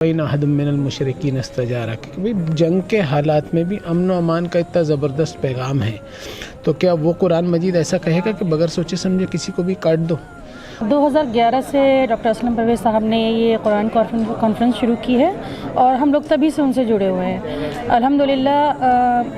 وَإِنْ أَحَدٌ مِّنَ الْمُشْرِكِينَ اسْتَجَارَكَ کہ بھئی جنگ کے حالات میں بھی امن و امان کا اتنا زبردست پیغام ہے، تو کیا وہ قرآن مجید ایسا کہے گا کہ بغیر سوچے سمجھے کسی کو بھی کاٹ دو؟ 2011 سے ڈاکٹر اسلم پرویز صاحب نے یہ قرآن کانفرنس شروع کی ہے اور ہم لوگ تبھی سے ان سے جڑے ہوئے ہیں۔ الحمدللہ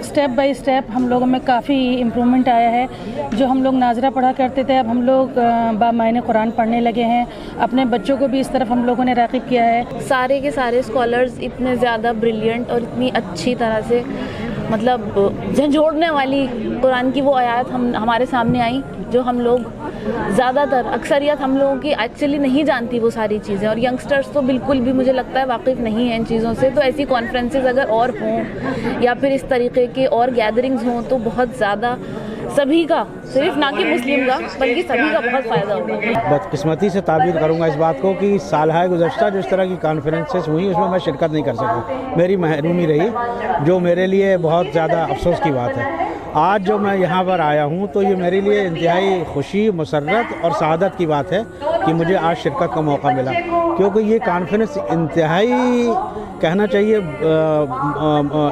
اسٹیپ بائی اسٹیپ ہم لوگوں میں کافی امپرومنٹ آیا ہے۔ جو ہم لوگ ناظرہ پڑھا کرتے تھے اب ہم لوگ بامعنی قرآن پڑھنے لگے ہیں۔ اپنے بچوں کو بھی اس طرف ہم لوگوں نے راغب کیا ہے۔ سارے کے سارے اسکالرز اتنے زیادہ بریلینٹ اور اتنی اچھی طرح سے مطلب جھنجھوڑنے والی قرآن کی وہ آیات ہمارے سامنے آئیں جو ہم لوگ زیادہ تر اکثریت ہم لوگوں کی ایکچولی نہیں جانتی وہ ساری چیزیں، اور ینگسٹرز تو بالکل بھی مجھے لگتا ہے واقف نہیں ہیں ان چیزوں سے۔ تو ایسی کانفرنسز اگر اور ہوں یا پھر اس طریقے کے اور گیدرنگز ہوں تو بہت زیادہ سبھی کا، صرف نہ کہ مسلم کا بلکہ سبھی کا بہت فائدہ ہوگا۔ بدقسمتی سے تعبیر کروں گا اس بات کو کہ سالہ گزشتہ جو اس طرح کی کانفرنسز ہوئیں اس میں میں شرکت نہیں کر سکا، میری محرومی رہی، جو میرے لیے بہت زیادہ افسوس کی بات ہے۔ آج جو میں یہاں پر آیا ہوں تو یہ میرے لیے انتہائی خوشی، مسرت اور سعادت کی بات ہے کہ مجھے آج شرکت کا موقع ملا، کیونکہ یہ کانفرنس انتہائی کہنا چاہیے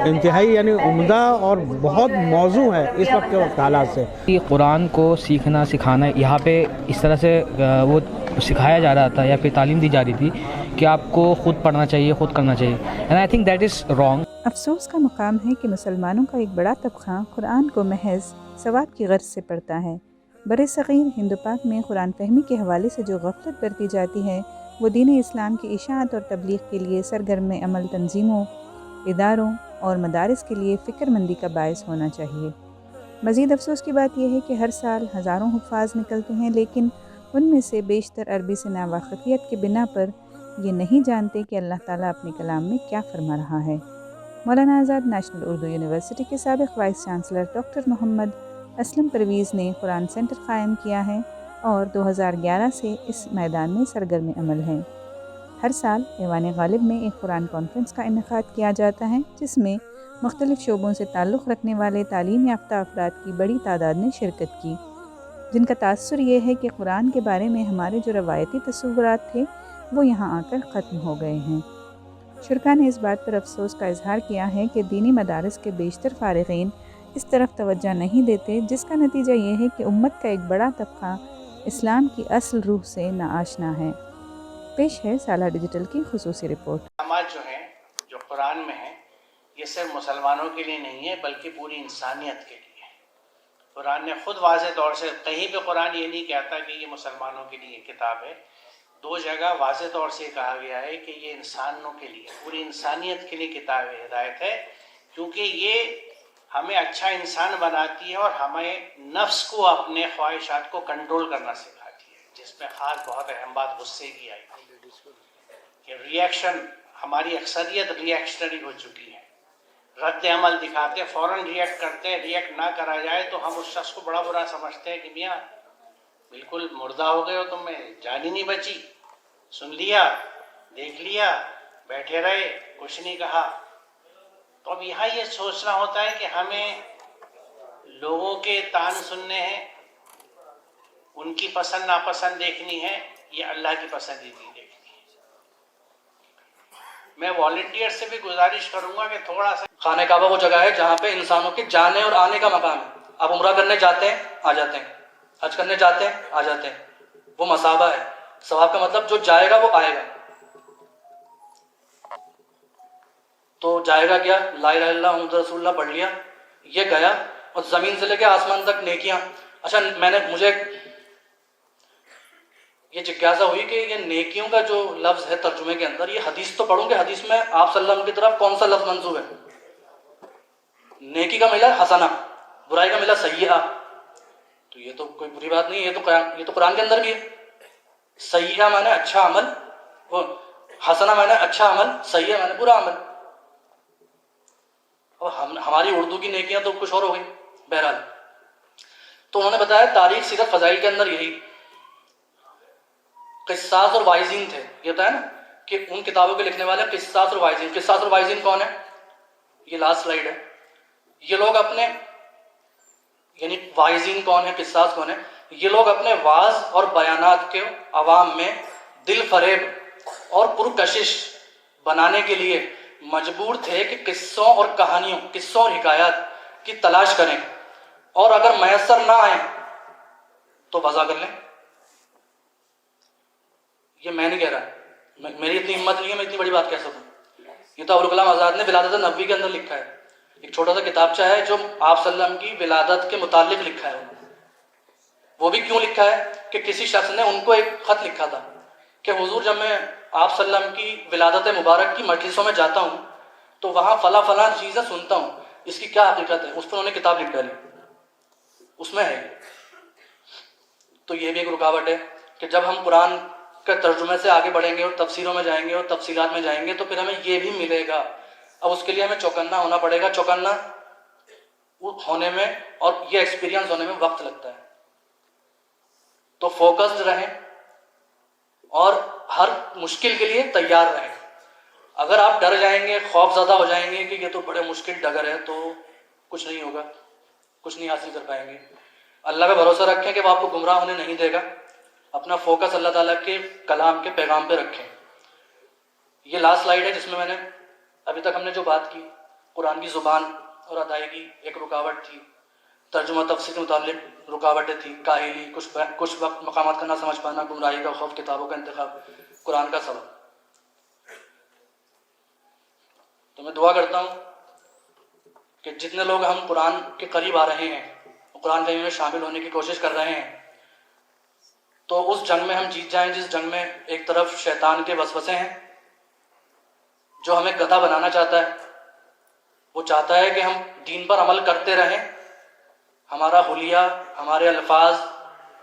انتہائی یعنی عمدہ اور بہت موزوں ہے اس وقت کے حالات سے۔ قرآن کو سیکھنا سکھانا یہاں پہ اس طرح سے وہ سکھایا جا رہا تھا یا پھر تعلیم دی جا رہی تھی کہ آپ کو خود پڑھنا چاہیے، خود کرنا چاہیے، and I think that is wrong. افسوس کا مقام ہے کہ مسلمانوں کا ایک بڑا طبقہ قرآن کو محض ثواب کی غرض سے پڑھتا ہے۔ برصغیر ہند و پاک میں قرآن فہمی کے حوالے سے جو غفلت برتی جاتی ہے وہ دین اسلام کی اشاعت اور تبلیغ کے لیے سرگرم عمل تنظیموں، اداروں اور مدارس کے لیے فکر مندی کا باعث ہونا چاہیے۔ مزید افسوس کی بات یہ ہے کہ ہر سال ہزاروں حفاظ نکلتے ہیں لیکن ان میں سے بیشتر عربی سے ناواقفیت کے بنا پر یہ نہیں جانتے کہ اللہ تعالیٰ اپنے کلام میں کیا فرما رہا ہے۔ مولانا آزاد نیشنل اردو یونیورسٹی کے سابق وائس چانسلر ڈاکٹر محمد اسلم پرویز نے قرآن سینٹر قائم کیا ہے اور 2011 سے اس میدان میں سرگرم عمل ہیں۔ ہر سال ایوان غالب میں ایک قرآن کانفرنس کا انعقاد کیا جاتا ہے جس میں مختلف شعبوں سے تعلق رکھنے والے تعلیم یافتہ افراد کی بڑی تعداد نے شرکت کی، جن کا تاثر یہ ہے کہ قرآن کے بارے میں ہمارے جو روایتی تصورات تھے وہ یہاں آ کر ختم ہو گئے ہیں۔ شرکا نے اس بات پر افسوس کا اظہار کیا ہے کہ دینی مدارس کے بیشتر فارغین اس طرف توجہ نہیں دیتے، جس کا نتیجہ یہ ہے کہ امت کا ایک بڑا طبقہ اسلام کی اصل روح سے ناآشنا ہے۔ پیش ہے سالہ ڈیجیٹل کی خصوصی رپورٹ۔ احکامات جو ہیں جو قرآن میں ہیں یہ صرف مسلمانوں کے لیے نہیں ہے بلکہ پوری انسانیت کے لیے ہے۔ قرآن نے خود واضح طور سے کہیں پہ قرآن یہ نہیں کہتا کہ یہ مسلمانوں کے لیے کتاب ہے، دو جگہ واضح طور سے کہا گیا ہے کہ یہ انسانوں کے لیے، پوری انسانیت کے لیے کتاب ہدایت ہے، کیونکہ یہ ہمیں اچھا انسان بناتی ہے اور ہمیں نفس کو اپنے خواہشات کو کنٹرول کرنا سکھاتی ہے، جس میں خاص بہت اہم بات غصے کی آئی کہ ریئیکشن، ہماری اکثریت ریئیکشنری ہو چکی ہے، رد عمل دکھاتے فوراً ریئیکٹ کرتے ہیں، ریئیکٹ نہ کرا جائے تو ہم اس شخص کو بڑا برا سمجھتے ہیں کہ میاں بالکل مردہ ہو گئے ہو، تم میں جان ہی نہیں بچی، سن لیا، دیکھ لیا، بیٹھے رہے، کچھ نہیں کہا۔ تو اب یہاں یہ سوچنا ہوتا ہے کہ ہمیں لوگوں کے تان سننے ہیں، ان کی پسند ناپسند دیکھنی ہے، یہ اللہ کی پسندیدگی دیکھنی ہے۔ میں والنٹیئر سے بھی گزارش کروں گا کہ تھوڑا سا، خانہ کعبہ وہ جگہ ہے جہاں پہ انسانوں کے جانے اور آنے کا مقام ہے۔ آپ عمرہ کرنے جاتے ہیں، آ جاتے ہیں، حج کرنے جاتے ہیں، آ جاتے ہیں، وہ مثابہ ہے۔ ثواب کا مطلب جو جائے گا وہ آئے گا۔ تو جائے گا کیا؟ لا الہ الا اللہ محمد رسول اللہ پڑھ لیا، یہ گیا، اور زمین سے لے کے آسمان تک نیکیاں۔ اچھا مجھے یہ جگیاسا ہوئی کہ یہ نیکیوں کا جو لفظ ہے ترجمے کے اندر، یہ حدیث تو پڑھوں کہ حدیث میں آپ صلی اللہ علیہ وسلم کی طرف کون سا لفظ منسوب ہے؟ نیکی کا ملا حسنہ، برائی کا ملا سیئہ، تو یہ تو کوئی بری بات نہیں، یہ تو قرآن کے اندر بھی ہے۔ سیئہ معنی اچھا عمل، حسنہ معنی اچھا عمل، سیئہ معنی برا عمل۔ اور ہماری اردو کی نیکیاں تو کچھ اور ہو گئی۔ بہرحال تو انہوں نے بتایا تاریخ سیرت فضائل کے اندر یہی قصاص اور وائزین تھے۔ یہ ہوتا ہے نا کہ ان کتابوں کے لکھنے والے قصاص اور وائزین۔ قصاص اور وائزین کون ہے؟ یہ لاسٹ سلائیڈ ہے۔ یہ لوگ اپنے، یعنی وائزین کون ہے، قصاص کون ہے؟ یہ لوگ اپنے واعظ اور بیانات کے عوام میں دل فریب اور پرکشش بنانے کے لیے مجبور تھے کہ قصوں اور کہانیوں، قصوں اور حکایات کی تلاش کریں، اور اگر میسر نہ آئیں تو وضع کر لیں. یہ میں نہیں کہہ رہا، میری اتنی ہمت نہیں ہے میں اتنی بڑی بات کہہ سکوں. یہ تو ابوالکلام آزاد نے ولادت نبوی کے اندر لکھا ہے. ایک چھوٹا سا کتابچہ ہے جو آپ صلی اللہ علیہ وسلم کی ولادت کے متعلق لکھا ہے. وہ بھی کیوں لکھا ہے کہ کسی شخص نے ان کو ایک خط لکھا تھا کہ حضور جب میں آپ صلی اللہ علیہ وسلم کی ولادت مبارک کی مجلسوں میں جاتا ہوں تو وہاں فلاں چیزیں سنتا ہوں، اس کی کیا حقیقت ہے. اس پر انہوں نے کتاب لکھ ڈالی، اس میں ہے. تو یہ بھی ایک رکاوٹ ہے کہ جب ہم قرآن کے ترجمے سے آگے بڑھیں گے اور تفسیروں میں جائیں گے اور تفصیلات میں جائیں گے تو پھر ہمیں یہ بھی ملے گا. اب اس کے لیے ہمیں چوکنا ہونا پڑے گا. چوکنا ہونے میں اور یہ ایکسپیرینس ہونے میں وقت لگتا ہے. تو فوکسڈ رہیں اور ہر مشکل کے لیے تیار رہیں. اگر آپ ڈر جائیں گے، خوف زدہ ہو جائیں گے کہ یہ تو بڑے مشکل ڈگر ہے، تو کچھ نہیں ہوگا، کچھ نہیں حاصل کر پائیں گے. اللہ کا بھروسہ رکھیں کہ وہ آپ کو گمراہ ہونے نہیں دے گا. اپنا فوکس اللہ تعالیٰ کے کلام کے پیغام پہ رکھیں. یہ لاسٹ سلائیڈ ہے جس میں نے ابھی تک ہم نے جو بات کی، قرآن کی زبان اور ادائیگی ایک رکاوٹ تھی، ترجمہ تفسیر کے متعلق رکاوٹیں تھیں، کاہلی، کچھ وقت مقامات کا نہ سمجھ پانا، گمراہی کا خوف، کتابوں کا انتخاب، قرآن کا سبق. تو میں دعا کرتا ہوں کہ جتنے لوگ ہم قرآن کے قریب آ رہے ہیں، قرآن فہمی میں شامل ہونے کی کوشش کر رہے ہیں، تو اس جنگ میں ہم جیت جائیں جس جنگ میں ایک طرف شیطان کے وسوسے ہیں جو ہمیں گدھا بنانا چاہتا ہے. وہ چاہتا ہے کہ ہم دین پر عمل کرتے رہیں، ہمارا حلیہ، ہمارے الفاظ،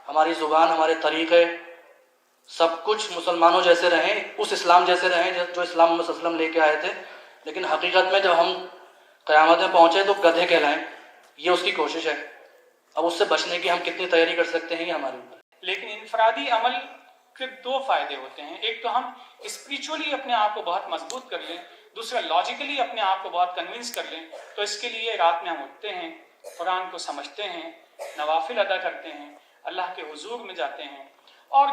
ہماری زبان، ہمارے طریقے سب کچھ مسلمانوں جیسے رہیں، اس اسلام جیسے رہیں جو اسلام محمد صلی اللہ علیہ وسلم لے کے آئے تھے. لیکن حقیقت میں جب ہم قیامت میں پہنچے تو گدھے کہلائیں. یہ اس کی کوشش ہے. اب اس سے بچنے کی ہم کتنی تیاری کر سکتے ہیں یہ ہمارے اوپر. لیکن انفرادی عمل کے دو فائدے ہوتے ہیں. ایک تو ہم اسپریچولی اپنے آپ کو بہت مضبوط کر لیں، دوسرا لاجیکلی اپنے آپ کو بہت کنونس کر لیں. تو اس کے لیے رات میں ہم اٹھتے ہیں، قرآن کو سمجھتے ہیں، نوافل ادا کرتے ہیں، اللہ کے حضور میں جاتے ہیں، اور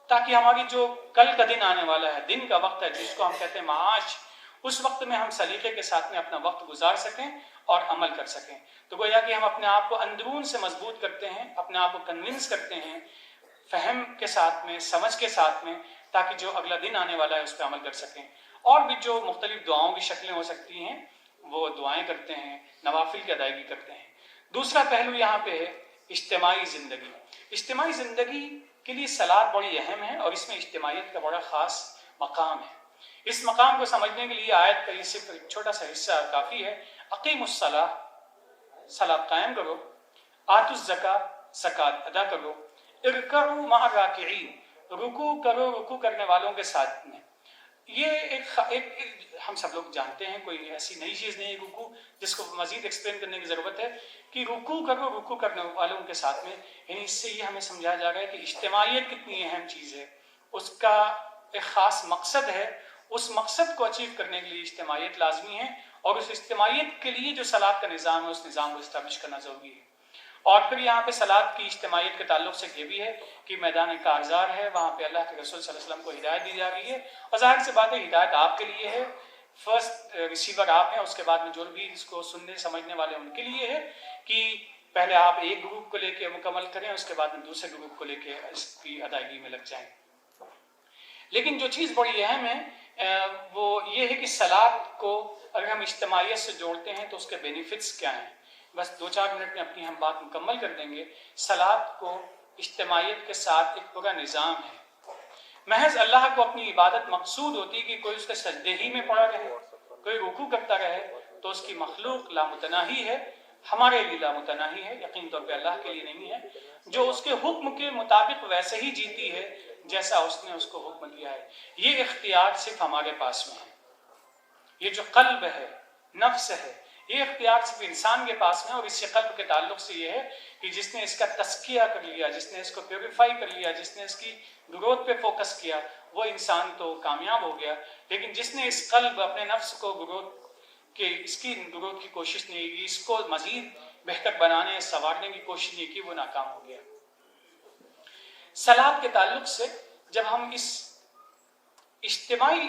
تاکہ ہماری جو کل کا دن آنے والا ہے، دن کا وقت ہے جس کو ہم کہتے ہیں معاش، اس وقت میں ہم سلیقے کے ساتھ میں اپنا وقت گزار سکیں اور عمل کر سکیں. تو گویا کہ ہم اپنے آپ کو اندرون سے مضبوط کرتے ہیں، اپنے آپ کو کنونس کرتے ہیں فہم کے ساتھ میں، سمجھ کے ساتھ میں، تاکہ جو اگلا دن آنے والا ہے اس پہ عمل کر سکیں. اور بھی جو مختلف دعاؤں کی شکلیں ہو سکتی ہیں وہ دعائیں کرتے ہیں، نوافل کی ادائیگی کرتے ہیں. دوسرا پہلو یہاں پہ ہے اجتماعی زندگی. اجتماعی زندگی کے لیے صلاۃ بڑی اہم ہے اور اس میں اجتماعیت کا بڑا خاص مقام ہے. اس مقام کو سمجھنے کے لیے آیت کا یہ صرف ایک چھوٹا سا حصہ کافی ہے. اقیموا الصلاۃ، صلاۃ قائم کرو، آتوا الزکاۃ، زکوٰۃ ادا کرو، ارکعوا مع الراکعین، رکوع کرو رکوع کرنے والوں کے ساتھ میں. یہ ایک ہم سب لوگ جانتے ہیں، کوئی ایسی نئی چیز نہیں ہے رکوع جس کو مزید ایکسپلین کرنے کی ضرورت ہے کہ رکوع کرو رکوع کرنے والوں کے ساتھ میں. یعنی اس سے یہ ہمیں سمجھایا جا رہا ہے کہ اجتماعیت کتنی اہم چیز ہے، اس کا ایک خاص مقصد ہے. اس مقصد کو اچیو کرنے کے لیے اجتماعیت لازمی ہے، اور اس اجتماعیت کے لیے جو صلاۃ کا نظام ہے اس نظام کو اسٹیبلش کرنا ضروری ہے. اور پھر یہاں پہ صلاۃ کی اجتماعیت کے تعلق سے یہ بھی ہے کہ میدان کارزار ہے، وہاں پہ اللہ کے رسول صلی اللہ علیہ وسلم کو ہدایت دی جا رہی ہے، اور ظاہر سی بات ہے ہدایت آپ کے لیے ہے، فرسٹ ریسیور آپ ہیں، اس کے بعد میں جو بھی اس کو سننے سمجھنے والے ان کے لیے ہے کہ پہلے آپ ایک گروپ کو لے کے مکمل کریں، اس کے بعد میں دوسرے گروپ کو لے کے اس کی ادائیگی میں لگ جائیں. لیکن جو چیز بڑی اہم ہے وہ یہ ہے کہ صلاۃ کو اگر ہم اجتماعیت سے جوڑتے ہیں تو اس کے بینیفٹس کیا ہیں. بس 2-4 منٹ میں اپنی ہم بات مکمل کر دیں گے. صلاۃ کو اجتماعیت کے ساتھ ایک پورا نظام ہے. محض اللہ کو اپنی عبادت مقصود ہوتی کہ کوئی اس کے سجدے ہی میں پڑا رہے، کوئی رکوع کرتا رہے، تو اس کی مخلوق لامتناہی ہے، ہمارے لیے لامتناہی ہے، یقین طور پہ اللہ کے لیے نہیں ہے، جو اس کے حکم کے مطابق ویسے ہی جیتی ہے جیسا اس نے اس کو حکم دیا ہے. یہ اختیار صرف ہمارے پاس میں ہے. یہ جو قلب ہے، نفس ہے، یہ اختیار صرف انسان کے پاس میں ہے. اور اس سے قلب کے تعلق سے یہ ہے کہ جس نے اس کا تزکیہ کر لیا، جس نے اس کو پیوریفائی کر لیا، جس نے اس کی گروتھ پہ فوکس کیا، وہ انسان تو کامیاب ہو گیا. لیکن جس نے اس قلب اپنے نفس کو اس کی گروتھ کی کوشش نہیں کی، اس کو مزید بہتر بنانے سنوارنے کی کوشش نہیں کی، وہ ناکام ہو گیا. صلاۃ کے تعلق سے جب ہم اس اجتماعی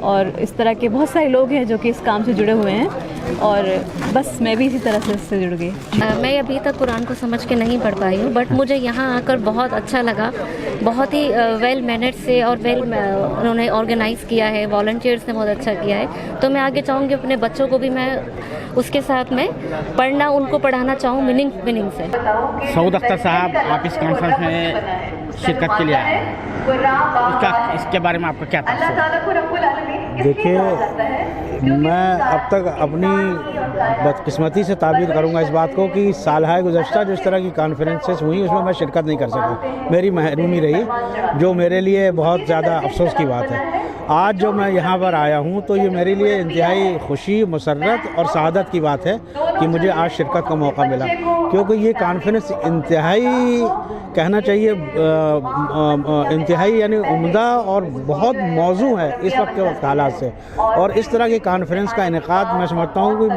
اور اس طرح کے بہت سارے لوگ ہیں جو کہ اس کام سے جڑے ہوئے ہیں، اور بس میں بھی اسی طرح سے اس سے جڑ گئی۔ میں ابھی تک قرآن کو سمجھ کے نہیں پڑھ پائی ہوں، بٹ مجھے یہاں آ کر بہت اچھا لگا، بہت ہی ویل مینرڈ سے اور انہوں نے آرگنائز کیا ہے، والنٹیئرس نے بہت اچھا کیا ہے۔ تو میں آگے چاہوں گی اپنے بچوں کو بھی میں اس کے ساتھ میں پڑھنا، ان کو پڑھانا چاہوں میننگ سے۔ سعود اختر صاحب، آپ اس کانفرنس میں شرکت کے لیے آئے ہیں، اس کے بارے میں آپ کا کیا تاثر ہے؟ دیکھیے، میں اب تک اپنی بدقسمتی سے تعبیر کروں گا اس بات کو کہ سالہ گزشتہ جو اس طرح کی کانفرنسز ہوئی اس میں شرکت نہیں کر سکا، میری محرومی رہی، جو میرے لیے بہت زیادہ افسوس کی بات ہے۔ آج جو میں یہاں پر آیا ہوں تو یہ میرے لیے انتہائی خوشی، مسرت اور سعادت کی بات ہے کہ مجھے آج شرکت کا موقع ملا، کیونکہ یہ کانفرنس انتہائی کہنا چاہیے انتہائی یعنی عمدہ اور بہت موزوں ہے اس وقت کے حالات سے، اور اس طرح کی کانفرنس کا انعقاد میں سمجھتا ہوں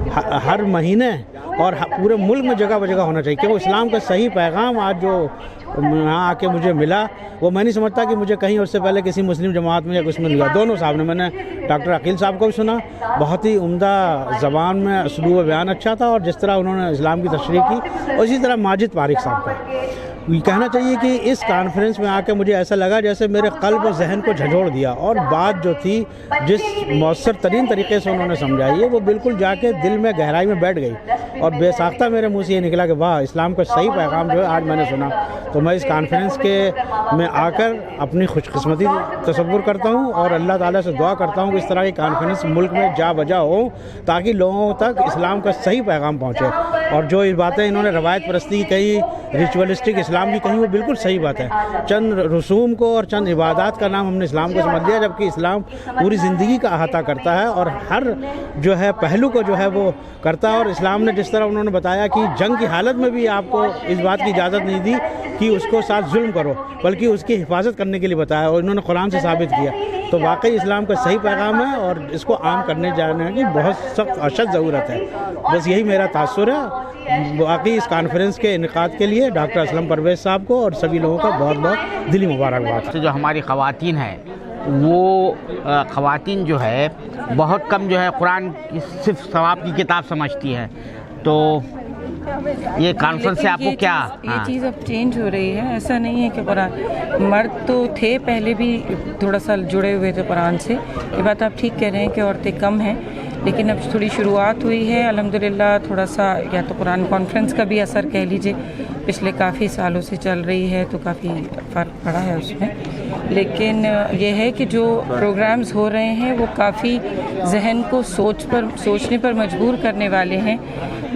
کہ ہر مہینے اور پورے ملک میں جگہ بہ جگہ ہونا چاہیے، کیونکہ اسلام کا صحیح پیغام آج جو یہاں آ کے مجھے ملا وہ میں نہیں سمجھتا کہ مجھے کہیں اس سے پہلے کسی مسلم جماعت میں یا کچھ میں ملا۔ دونوں صاحب نے، میں نے ڈاکٹر عقیل صاحب کو بھی سنا، بہت ہی عمدہ زبان میں اسلوب بیان اچھا تھا، اور جس طرح انہوں نے اسلام کی تشریح کی، اور اسی طرح ماجد طارق صاحب کا کہنا چاہیے کہ اس کانفرنس میں آ کے مجھے ایسا لگا جیسے میرے قلب و ذہن کو جھنجھوڑ دیا، اور بات جو تھی جس مؤثر ترین طریقے سے انہوں نے سمجھائی ہے وہ بالکل جا کے دل میں گہرائی میں بیٹھ گئی، اور بے ساختہ میرے منہ سے یہ نکلا کہ واہ، اسلام کا صحیح پیغام جو ہے آج میں نے سنا۔ تو میں اس کانفرنس کے میں آ کر اپنی خوش قسمتی تصور کرتا ہوں، اور اللہ تعالیٰ سے دعا کرتا ہوں کہ اس طرح کی کانفرنس ملک میں جا بجا ہو، تاکہ لوگوں تک اسلام کا صحیح پیغام پہنچے، اور جو باتیں انہوں نے روایت پرستی کی کہی، ریچولسٹک اسلام کی کہیں، وہ بالکل صحیح بات ہے۔ چند رسوم کو اور چند عبادات کا نام ہم نے اسلام کو سمجھ لیا، جبکہ اسلام پوری زندگی کا احاطہ کرتا ہے، اور ہر جو ہے پہلو کو جو ہے وہ کرتا ہے، اور اسلام نے جس طرح انہوں نے بتایا کہ جنگ کی حالت میں بھی آپ کو اس بات کی اجازت نہیں دی کہ اس کو ساتھ ظلم کرو، بلکہ اس کی حفاظت کرنے کے لیے بتایا، اور انہوں نے قرآن سے ثابت کیا۔ تو واقعی اسلام کا صحیح پیغام ہے، اور اس کو عام کرنے جانے کی بہت سخت اشد ضرورت ہے۔ بس یہی میرا تاثر ہے۔ باقی اس کانفرنس کے انعقاد کے لیے ڈاکٹر اسلم پرویز صاحب کو اور سبھی لوگوں کا بہت بہت دلی مبارکباد۔ جو ہماری خواتین ہیں وہ خواتین جو ہے بہت کم جو ہے قرآن صرف ثواب کی کتاب سمجھتی ہیں، تو یہ کانفرنس سے آپ کو کیا؟ یہ چیز اب چینج ہو رہی ہے، ایسا نہیں ہے کہ قرآن، مرد تو تھے پہلے بھی تھوڑا سا جڑے ہوئے تھے قرآن سے، یہ بات آپ ٹھیک کہہ رہے ہیں کہ عورتیں کم ہیں، لیکن اب تھوڑی شروعات ہوئی ہے الحمدللہ، تھوڑا سا یا تو قرآن کانفرنس کا بھی اثر کہہ لیجئے، پچھلے کافی سالوں سے چل رہی ہے تو کافی فرق پڑا ہے اس میں، لیکن یہ ہے کہ جو پروگرامز ہو رہے ہیں وہ کافی ذہن کو سوچنے پر مجبور کرنے والے ہیں۔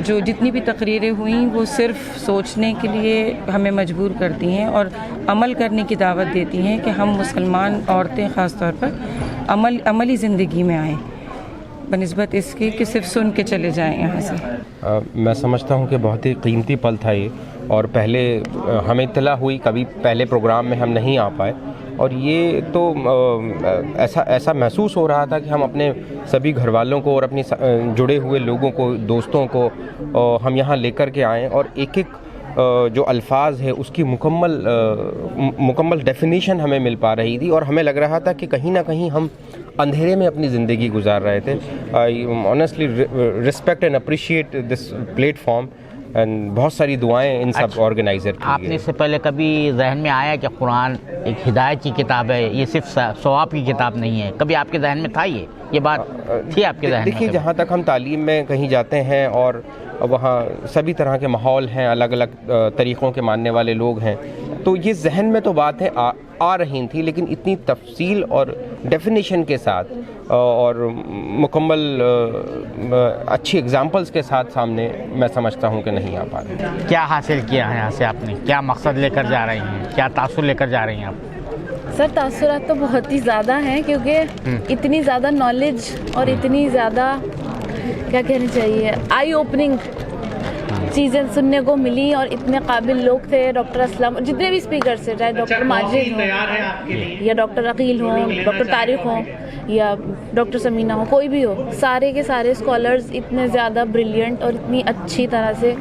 جو جتنی بھی تقریریں ہوئیں وہ صرف سوچنے کے لیے ہمیں مجبور کرتی ہیں اور عمل کرنے کی دعوت دیتی ہیں کہ ہم مسلمان عورتیں خاص طور پر عملی زندگی میں آئیں، بنسبت اس کے کہ صرف سن کے چلے جائیں یہاں سے۔ میں سمجھتا ہوں کہ بہت ہی قیمتی پل تھا یہ، اور پہلے ہمیں اطلاع ہوئی، کبھی پہلے پروگرام میں ہم نہیں آ پائے، اور یہ تو ایسا محسوس ہو رہا تھا کہ ہم اپنے سبھی گھر والوں کو اور اپنی جڑے ہوئے لوگوں کو، دوستوں کو ہم یہاں لے کر کے آئیں، اور ایک ایک جو الفاظ ہے اس کی مکمل ڈیفینیشن ہمیں مل پا رہی تھی، اور ہمیں لگ رہا تھا کہ کہیں نہ کہیں ہم اندھیرے میں اپنی زندگی گزار رہے تھے۔ I honestly respect and appreciate this plate form, and بہت ساری دعائیں ان سب آرگنائزر کی۔ آپ نے اس سے پہلے کبھی ذہن میں آیا کہ قرآن ایک ہدایت کی کتاب ہے، یہ صرف ثواب کی کتاب نہیں ہے؟ کبھی آپ کے ذہن میں تھا یہ بات تھی آپ کے ذہن میں؟ دیکھیے، جہاں تک ہم تعلیم میں کہیں جاتے ہیں اور وہاں سبھی طرح کے ماحول ہیں، الگ الگ طریقوں کے ماننے والے لوگ ہیں، تو یہ ذہن میں تو باتیں آ رہی تھیں، لیکن اتنی تفصیل اور ڈیفینیشن کے ساتھ اور مکمل اچھی اگزامپلز کے ساتھ سامنے میں سمجھتا ہوں کہ نہیں آ پا رہے۔ کیا حاصل کیا ہے یہاں سے آپ نے؟ کیا مقصد لے کر جا رہی ہیں؟ کیا تاثر لے کر جا رہی ہیں آپ؟ سر، تاثرات تو بہت ہی زیادہ ہیں، کیونکہ اتنی زیادہ نالج اور اتنی زیادہ کیا کہنا چاہیے آئی اوپننگ چیزیں سننے کو ملی، اور اتنے قابل لوگ تھے، ڈاکٹر اسلم، جتنے بھی اسپیکرس تھے، چاہے ڈاکٹر ماجد ہوں یا ڈاکٹر عقیل ہوں، ڈاکٹر طارق ہوں یا ڈاکٹر سمینہ ہوں، کوئی بھی ہو، سارے کے سارے اسکالرز اتنے زیادہ بریلینٹ اور اتنی اچھی طرح سے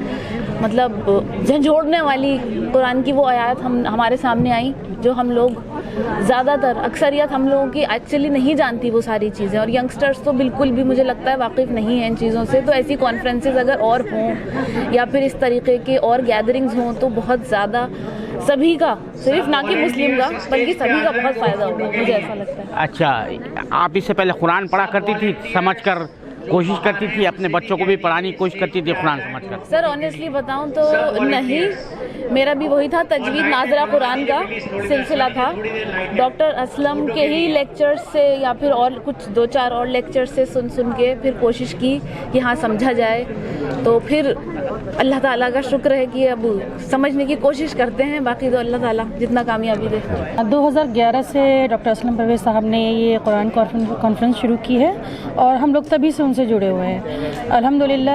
مطلب جھنجھوڑنے والی قرآن کی وہ آیات ہمارے سامنے آئیں جو ہم لوگ زیادہ تر اکثریت ہم لوگوں کی ایکچولی نہیں جانتی وہ ساری چیزیں، اور ینگسٹرز تو بالکل بھی مجھے لگتا ہے واقف نہیں ہیں ان چیزوں سے. تو ایسی کانفرنسز اگر اور ہوں یا پھر اس طریقے کے اور گیدرنگز ہوں تو بہت زیادہ سبھی کا، صرف نہ کہ مسلم کا بلکہ سبھی کا بہت فائدہ ہوگا، مجھے ایسا لگتا ہے. اچھا، آپ اس سے پہلے قرآن پڑھا کرتی تھی، سمجھ کر کوشش کرتی تھی، اپنے بچوں کو بھی پڑھانے کی کوشش کرتی تھی قرآن سمجھ کر؟ سر آنیسٹلی بتاؤں تو نہیں، میرا بھی وہی تھا، تجوید ناظرہ قرآن کا سلسلہ تھا. ڈاکٹر اسلم کے ہی لیکچرز سے یا پھر اور کچھ 2-4 اور لیکچرز سے سن کے پھر کوشش کی کہ ہاں سمجھا جائے. تو پھر اللہ تعالیٰ کا شکر ہے کہ اب سمجھنے کی کوشش کرتے ہیں، باقی تو اللہ تعالیٰ جتنا کامیابی دے. 2011 سے ڈاکٹر اسلم پرویز صاحب نے یہ قرآن کانفرنس شروع کی ہے اور ہم لوگ تبھی سے ان سے جڑے ہوئے ہیں. الحمدللہ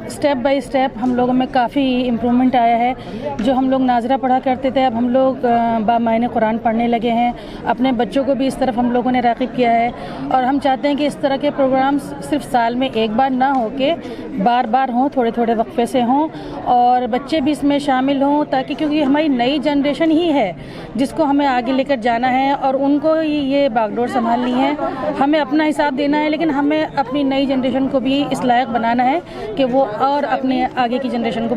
اسٹیپ بائی اسٹیپ ہم لوگوں میں کافی امپرومنٹ آیا ہے. جو ہم لوگ ناظرہ پڑھا کرتے تھے اب ہم لوگ بامعنی قرآن پڑھنے لگے ہیں. اپنے بچوں کو بھی اس طرف ہم لوگوں نے راغب کیا ہے اور ہم چاہتے ہیں کہ اس طرح کے پروگرامز صرف سال میں ایک بار نہ ہو کے بار بار ہوں، تھوڑے تھوڑے وقفے سے ہوں اور بچے بھی اس میں شامل ہوں، تاکہ کیونکہ ہماری نئی جنریشن ہی ہے جس کو ہمیں آگے لے کر جانا ہے اور ان کو یہ باغ ڈور سنبھالنی ہے. ہمیں اپنا حساب دینا ہے لیکن ہمیں اپنی نئی جنریشن کو بھی اس لائق بنانا ہے کہ وہ اور اپنے آگے کی جنریشن کو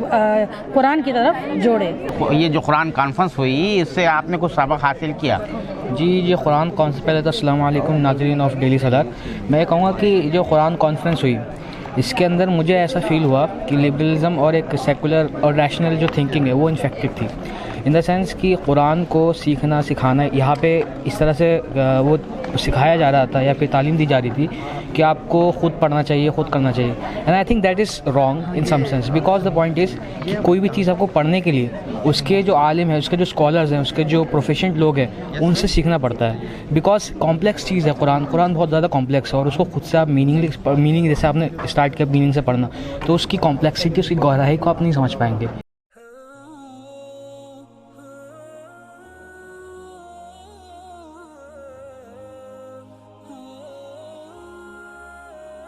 قرآن کی طرف جوڑے. یہ جو قرآن کانفرنس ہوئی اس سے آپ نے کچھ سبق حاصل کیا؟ جی یہ قرآن کانفرنس، پہلے تو السلام علیکم ناظرین آف ڈیلی صدر. میں کہوں گا کہ جو قرآن کانفرنس ہوئی اس کے اندر مجھے ایسا فیل ہوا کہ لبرلزم اور ایک سیکولر اور ریشنل جو تھنکنگ ہے وہ انفیکٹڈ تھی، ان دا سینس کہ قرآن کو سیکھنا سکھانا یہاں پہ اس طرح سے وہ سکھایا جا رہا تھا یا پھر تعلیم دی جا رہی تھی کہ آپ کو خود پڑھنا چاہیے، خود کرنا چاہیے. And I think that is wrong in some sense, because the point is کہ کوئی بھی چیز آپ کو پڑھنے کے لیے اس کے جو عالم ہیں، اس کے جو اسکالرز ہیں، اس کے جو پروفیشنٹ لوگ ہیں ان سے سیکھنا پڑتا ہے. بیکاز کمپلیکس چیز ہے قرآن بہت زیادہ کمپلیکس ہے اور اس کو خود سے آپ میننگ جیسے آپ نے اسٹارٹ کیا میننگ سے پڑھنا تو اس کی کمپلیکسٹی، اس کی گہرائی کو آپ نہیں سمجھ پائیں گے.